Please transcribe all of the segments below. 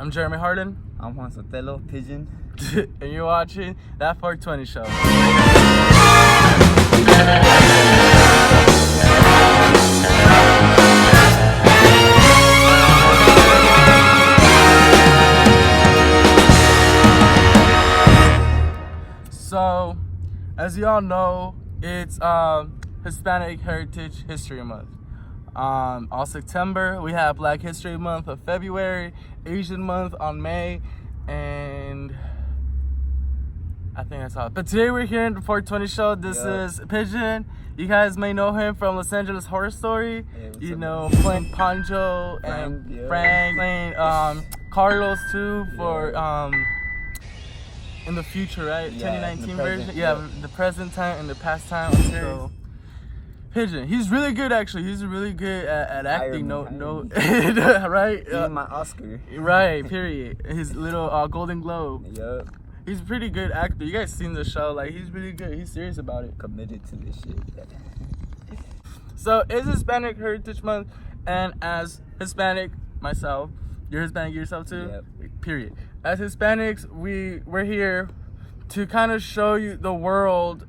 I'm Jeremy Harden. I'm Juan Sotelo, Pigeon. And you're watching That 420 Show. So, as you all know, it's Hispanic Heritage History Month. All September, we have Black History Month of February, Asian Month on May, and I think that's all. But today we're here in the 420 Show. This is Pigeon. You guys may know him from Los Angeles Horror Story. Hey, playing Pancho and Frank, playing Carlos too for in the future, right? 2019 version. Yeah, the present time and the past time. So, Pigeon, he's really good actually. He's really good at acting. Right? He's my Oscar. Right. Period. His little Golden Globe. Yup. He's a pretty good actor. You guys seen the show? Like, he's really good. He's serious about it. Committed to this shit. So it's Hispanic Heritage Month, and as Hispanic myself, you're Hispanic yourself too. Yep. Period. As Hispanics, we're here to kind of show you the world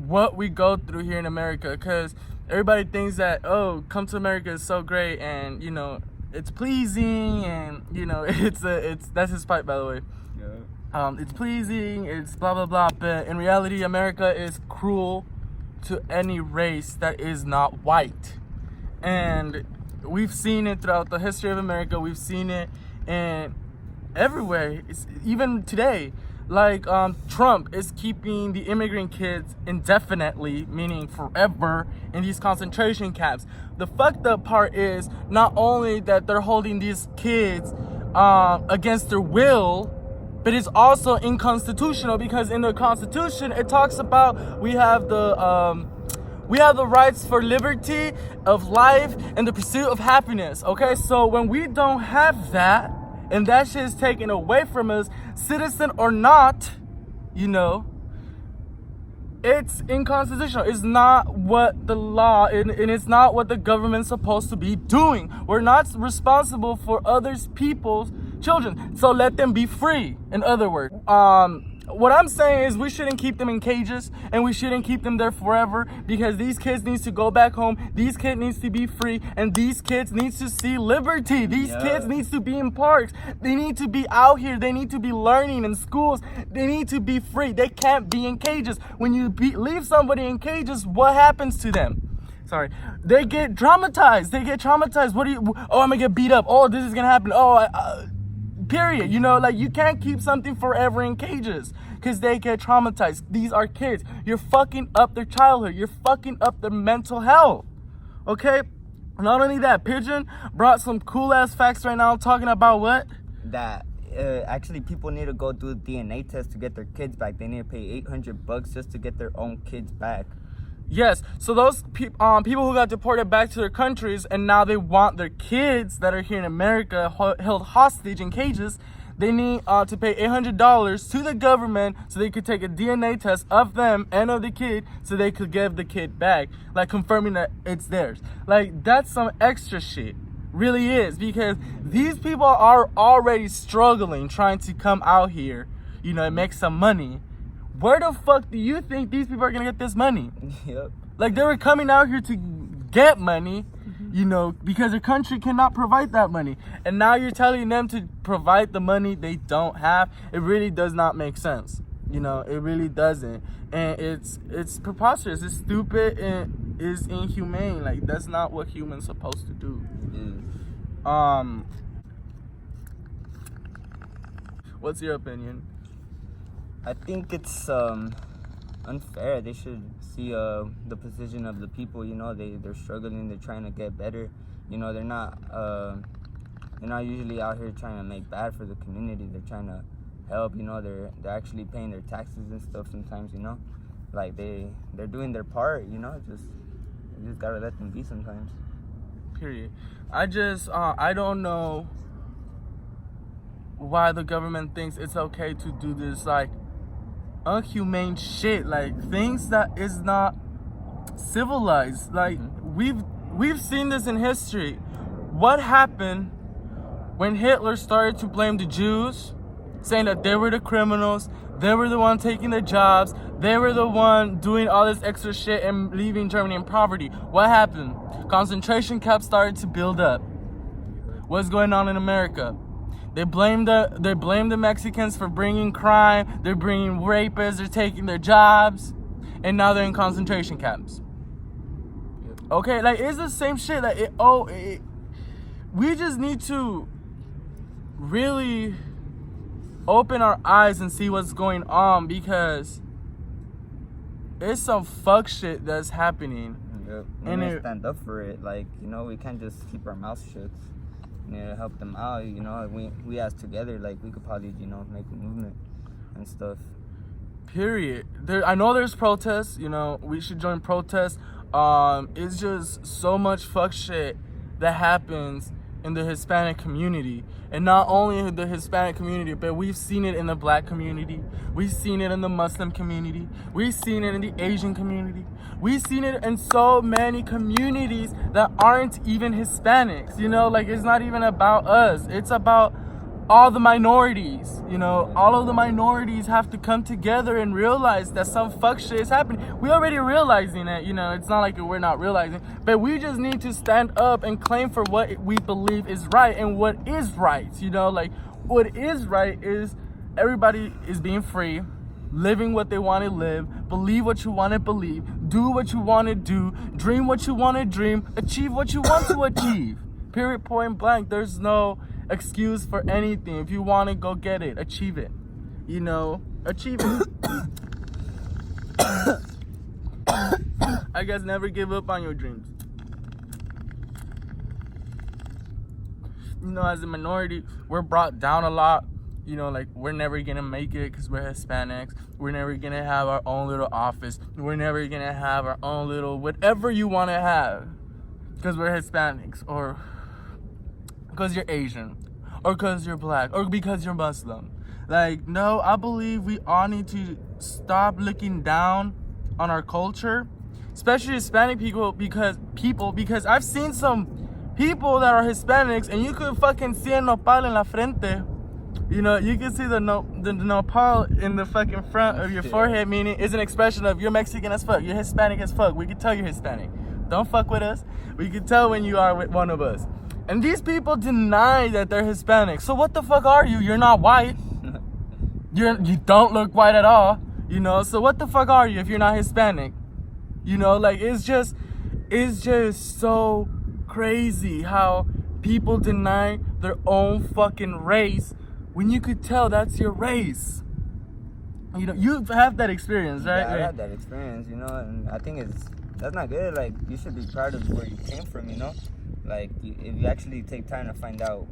what we go through here in America, because everybody thinks that, oh, come to America is so great, and you know it's pleasing, and you know it's that's his pipe, by the way. Yeah. It's pleasing, it's blah blah blah, but in reality, America is cruel to any race that is not white, and we've seen it throughout the history of America. We've seen it in everywhere. It's even today. Like Trump is keeping the immigrant kids indefinitely, meaning forever, in these concentration camps. The fucked up part is not only that they're holding these kids against their will, but it's also unconstitutional, because in the Constitution it talks about we have the rights for liberty of life and the pursuit of happiness. Okay, so when we don't have that, and that shit is taken away from us, citizen or not, you know, it's inconstitutional. It's not what the law, and it's not what the government's supposed to be doing. We're not responsible for others people's children, so let them be free. In other words, what I'm saying is we shouldn't keep them in cages, and we shouldn't keep them there forever, because these kids need to go back home. These kids need to be free, and these kids need to see liberty. These kids need to be in parks. They need to be out here. They need to be learning in schools. They need to be free. They can't be in cages. When you leave somebody in cages, what happens to them? Sorry. They get traumatized. What do you, oh, I'm gonna get beat up. Oh, this is gonna happen. Oh, period. You know, like, you can't keep something forever in cages, because they get traumatized. These are kids. You're fucking up their childhood. You're fucking up their mental health. Okay? Not only that, Pigeon brought some cool ass facts right now, talking about what? That actually people need to go do a DNA test to get their kids back. They need to pay $800 just to get their own kids back. Yes, so those people who got deported back to their countries, and now they want their kids that are here in America held hostage in cages, they need to pay $800 to the government so they could take a DNA test of them and of the kid, so they could give the kid back, like confirming that it's theirs. Like, that's some extra shit. Really is, because these people are already struggling trying to come out here, you know, and make some money. Where the fuck do you think these people are gonna get this money? Yep. Like, they were coming out here to get money, you know, because their country cannot provide that money. And now you're telling them to provide the money they don't have. It really does not make sense. You know, it really doesn't. And it's preposterous. It's stupid, and it's inhumane. Like, that's not what humans are supposed to do. What's your opinion? I think it's unfair. They should see the position of the people. You know, they're struggling. They're trying to get better. You know, they're not usually out here trying to make bad for the community. They're trying to help. You know, they're actually paying their taxes and stuff sometimes. You know, like they're doing their part. You know, you just gotta let them be sometimes. Period. I don't know why the government thinks it's okay to do this, like, unhumane shit, like things that is not civilized. Like, we've seen this in history. What happened when Hitler started to blame the Jews, saying that they were the criminals, they were the one taking the jobs, they were the one doing all this extra shit and leaving Germany in poverty. What happened? Concentration camps started to build up. What's going on in America? They blame the Mexicans for bringing crime. They're bringing rapists. They're taking their jobs, and now they're in concentration camps. Okay, like it's the same shit. Like we just need to really open our eyes and see what's going on, because it's some fuck shit that's happening. Yep. We need to stand up for it. Like, you know, we can't just keep our mouths shut. We need to help them out. You know, we as together, like, we could probably, you know, make a movement and stuff. Period. I know there's protests. You know, we should join protests. It's just so much fuck shit that happens in the Hispanic community. And not only in the Hispanic community, but we've seen it in the black community. We've seen it in the Muslim community. We've seen it in the Asian community. We've seen it in so many communities that aren't even Hispanics. You know, like, it's not even about us. It's about all the minorities. You know, all of the minorities have to come together and realize that some fuck shit is happening. We're already realizing it. You know, it's not like we're not realizing, but we just need to stand up and claim for what we believe is right and what is right. You know, like, what is right is everybody is being free, living what they want to live, believe what you want to believe, do what you want to do, dream what you want to dream, achieve what you want to achieve. Period, point blank. There's no excuse for anything. If you want to go get it, achieve it. You know, achieve it. I guess never give up on your dreams. You know, as a minority, we're brought down a lot. You know, like, we're never gonna make it because we're Hispanics. We're never gonna have our own little office. We're never gonna have our own little whatever you want to have because we're Hispanics, or because you're Asian, or because you're black, or because you're Muslim. Like, no, I believe we all need to stop looking down on our culture, especially Hispanic people, because I've seen some people that are Hispanics, and you could fucking see a nopal en la frente. You know, you can see the nopal in the fucking front of your forehead, meaning it's an expression of you're Mexican as fuck, you're Hispanic as fuck. We can tell you're Hispanic. Don't fuck with us. We can tell when you are with one of us. And these people deny that they're Hispanic. So what the fuck are you? You're not white. You don't look white at all. You know, so what the fuck are you if you're not Hispanic? You know, like, it's just so crazy how people deny their own fucking race when you could tell that's your race. You know, you have that experience, right? Yeah, I had that experience, you know, and I think that's not good. Like, you should be proud of where you came from, you know? Like, if you actually take time to find out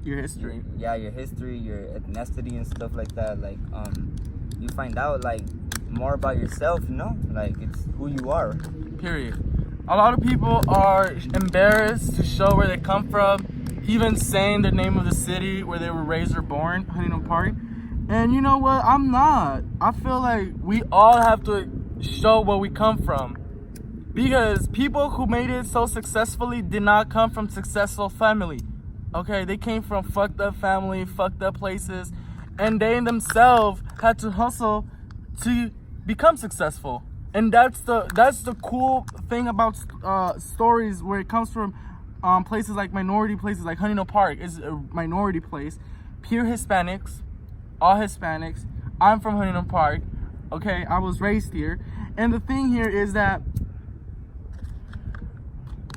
your history. Your history, your ethnicity and stuff like that, like, you find out, like, more about yourself, you know? Like, it's who you are. Period. A lot of people are embarrassed to show where they come from, even saying the name of the city where they were raised or born, Huntington Park. And you know what? I'm not. I feel like we all have to show where we come from. Because people who made it so successfully did not come from successful family. Okay, they came from fucked up family, fucked up places, and they themselves had to hustle to become successful. And that's the cool thing about stories where it comes from places like minority places like Huntington Park is a minority place. Pure Hispanics, all Hispanics. I'm from Huntington Park. Okay, I was raised here. And the thing here is that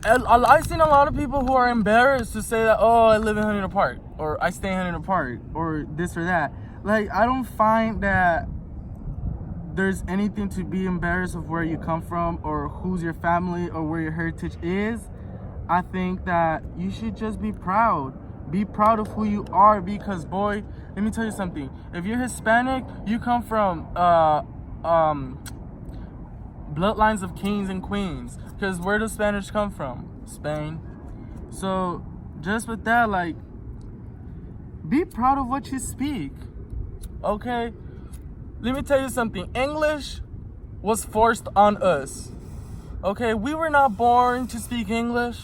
I've seen a lot of people who are embarrassed to say that, oh, I live in Huntington Park, or I stay in Huntington Park, or this or that. Like, I don't find that there's anything to be embarrassed of where you come from, or who's your family, or where your heritage is. I think that you should just be proud. Be proud of who you are, because, boy, let me tell you something. If you're Hispanic, you come from bloodlines of kings and queens. Because where do Spanish come from? Spain. So just with that, like, be proud of what you speak. Okay? Let me tell you something. English was forced on us. Okay? We were not born to speak English.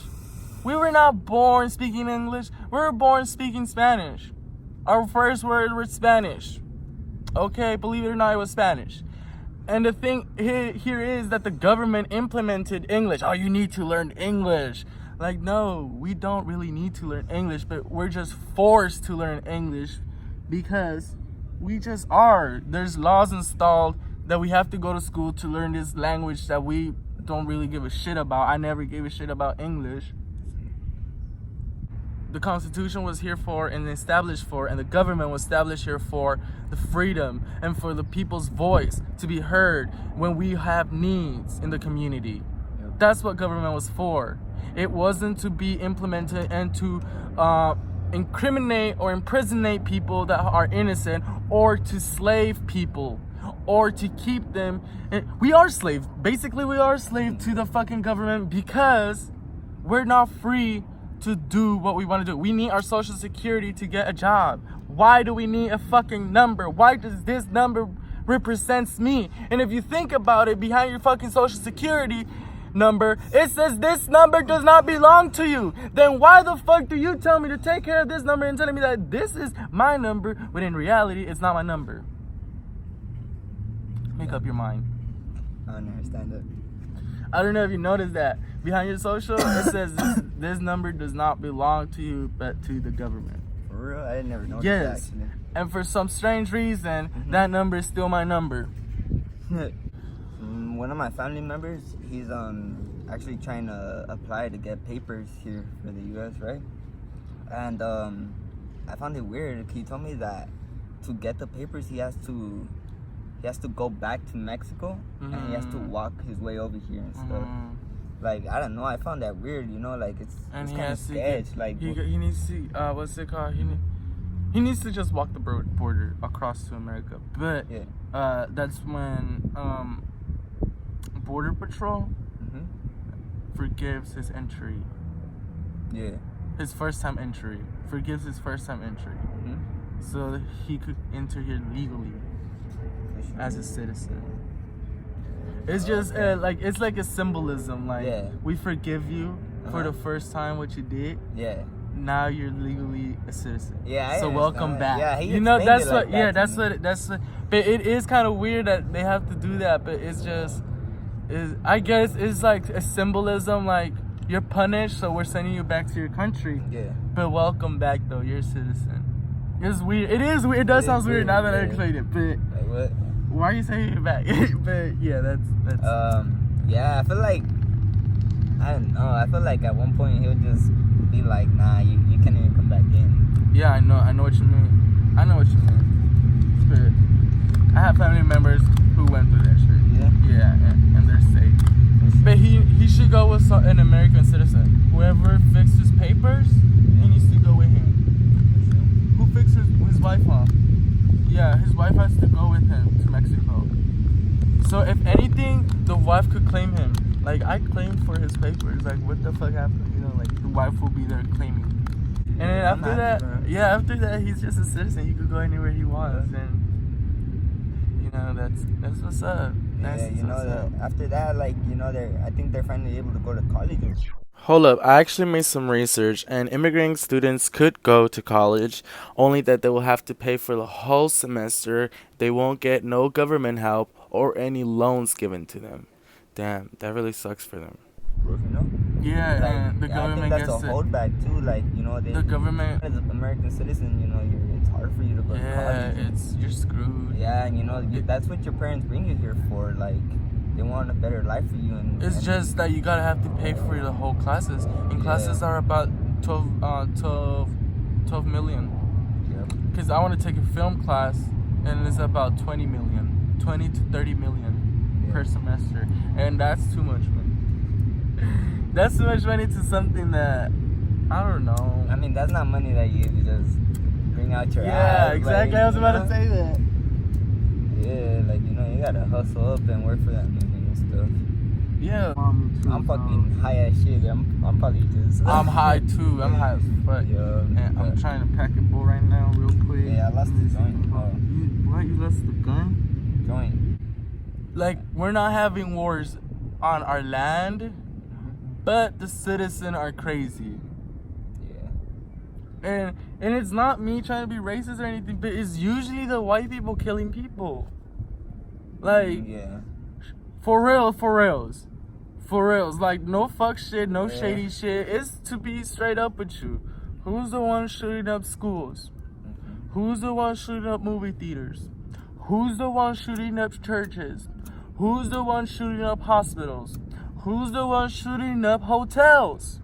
We were not born speaking English. We were born speaking Spanish. Our first word was Spanish. Okay, believe it or not, it was Spanish. And the thing here is that the government implemented English. Oh, you need to learn English. Like, no, we don't really need to learn English, but we're just forced to learn English because we just are. There's laws installed that we have to go to school to learn this language that we don't really give a shit about. I never gave a shit about English. The Constitution was here for and established for, and the government was established here for the freedom and for the people's voice to be heard when we have needs in the community. Yep. That's what government was for. It wasn't to be implemented and to incriminate or imprisonate people that are innocent, or to slave people, or to keep them. We are slaves. Basically, we are slaves to the fucking government because we're not free to do what we want to do. We need our social security to get a job. Why do we need a fucking number? Why does this number represents me? And if you think about it, behind your fucking social security number, it says this number does not belong to you. Then why the fuck do you tell me to take care of this number and telling me that this is my number when in reality it's not my number? Make up your mind. I don't understand that. I don't know if you noticed that. Behind your social, it says this number does not belong to you, but to the government. For real? I never noticed Yes. that, actually. And for some strange reason, that number is still my number. One of my family members, he's actually trying to apply to get papers here for the U.S., right? And I found it weird. He told me that to get the papers, he has to go back to Mexico, and he has to walk his way over here and stuff. Like, I don't know, I found that weird, you know, like it's kind of sketch. Like, he needs to what's it called? He needs to just walk the border across to America. But yeah. that's when Border Patrol forgives his entry. Yeah. His first time entry. Forgives his first time entry. So that he could enter here legally as a citizen. It's just it's like a symbolism. Like, we forgive you for the first time what you did. Yeah. Now you're legally a citizen. Yeah. So welcome back. Yeah. You know, that's what. Yeah, that's what. But it is kind of weird that they have to do that. But it's just, I guess it's like a symbolism. Like, you're punished, so we're sending you back to your country. Yeah. But welcome back, though. You're a citizen. It's weird. It is weird. It does sound weird now that I explained it. But like what? Why are you saying it back? But yeah, that's. Yeah, I feel like, I don't know. I feel like at one point he'll just be like, nah, you can't even come back in. Yeah, I know what you mean. But I have family members who went through that shit. Yeah. Yeah, and they're safe. But he should go with an American citizen. Whoever fixed his papers, he needs to go with him. Who fixed his wife, huh? Yeah, his wife has to go with him to Mexico. So if anything, the wife could claim him. Like, I claimed for his papers. Like, what the fuck happened? You know, like, the wife will be there claiming. And then after that, he's just a citizen. He could go anywhere he wants. And, you know, that's what's up. Yeah, you know, after that, like, you know, I think they're finally able to go to college. Hold up, I actually made some research, and immigrating students could go to college, only that they will have to pay for the whole semester. They won't get no government help or any loans given to them. Damn, that really sucks for them. You know? Yeah, like, and the government I think that's a holdback too. Like, you know, the government, as an American citizen, you know, it's hard for you to go to college. Yeah, you're screwed. Yeah, and you know, that's what your parents bring you here for. Like, they want a better life for you. And it's just that you gotta have to pay for the whole classes. And classes are about 12 million. Because I want to take a film class, and it's about 20 to 30 million per semester. And that's too much money. That's too much money to something that, I don't know. I mean, that's not money that you just bring out your ass. Yeah, exactly. Like, I was about to say that. Yeah, like, you know, you gotta hustle up and work for that money and stuff. Yeah. I'm fucking high as shit. I'm probably just. I'm high too. I'm high as fuck. Yeah. And I'm trying to pack a bowl right now, real quick. Yeah, I lost the joint. What? You lost the gun? Joint. Like, we're not having wars on our land, but the citizen are crazy. Yeah. And it's not me trying to be racist or anything, but it's usually the white people killing people. Like, Yeah. for reals. Like, no fuck shit, no shady shit. It's to be straight up with you. Who's the one shooting up schools? Who's the one shooting up movie theaters? Who's the one shooting up churches? Who's the one shooting up hospitals? Who's the one shooting up hotels?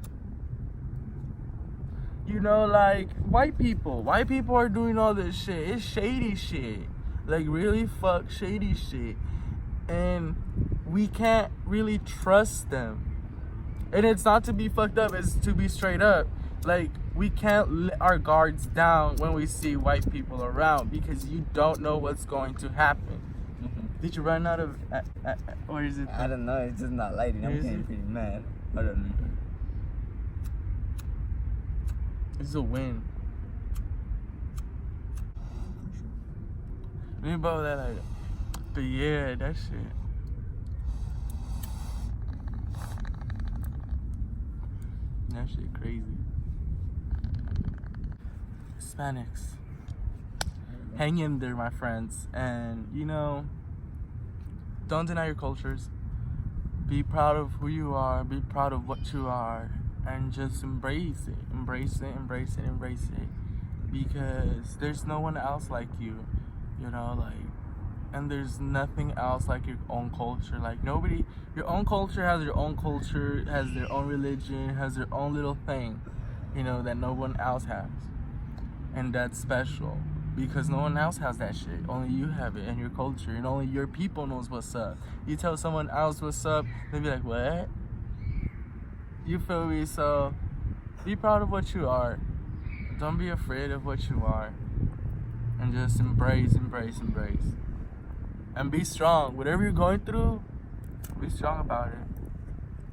You know, like, white people. White people are doing all this shit. It's shady shit. Like, really fuck shady shit. And we can't really trust them. And it's not to be fucked up, it's to be straight up. Like, we can't let our guards down when we see white people around, because you don't know what's going to happen. Did you run out of... or is it... I don't know, it's just not lighting. I'm getting pretty mad. I don't know. It's a win. Let me borrow that lighter. But yeah, that shit. That shit crazy. Hispanics. Hang in there, my friends. And, you know, don't deny your cultures. Be proud of who you are. Be proud of what you are. And just embrace it. Embrace it. Because there's no one else like you. You know, like, and there's nothing else like your own culture. Like, nobody, your own culture has their own culture, has their own religion, has their own little thing, you know, that no one else has. And that's special, because no one else has that shit. Only you have it in your culture, and only your people knows what's up. You tell someone else what's up, they'll be like, what? You feel me? So, be proud of what you are. Don't be afraid of what you are. And just embrace. And be strong. Whatever you're going through, be strong about it.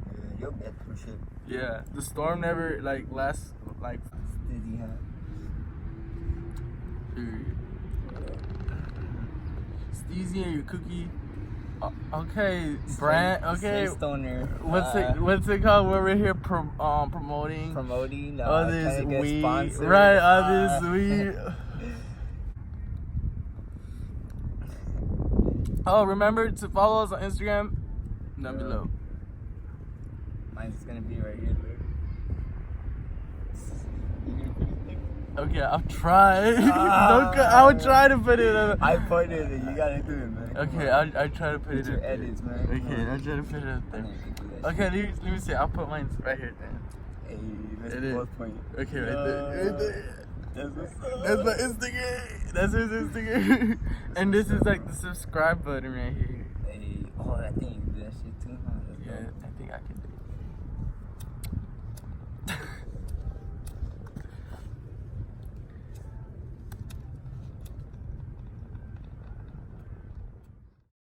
Yeah, you'll get through shit. Yeah, the storm never, like, lasts, like... Steady, huh? Period. Steezy and your cookie. Okay, brand. Okay, Stoner. what's it called? We're here promoting all this weed, sponsored. right? All this weed. Oh, remember to follow us on Instagram down below. Mine's gonna be right here, look. Okay, I'll try. I'll try to put it in. I pointed it. You gotta do it, man. Okay, I'll try to put it in. Edits, man. Okay, I'll try to put it up there. Okay, let me see. I'll put mine right here then. Hey, let's both point. Okay, right there. Right there. That's my Instagram. That's his Instagram. And this is like the subscribe button right here.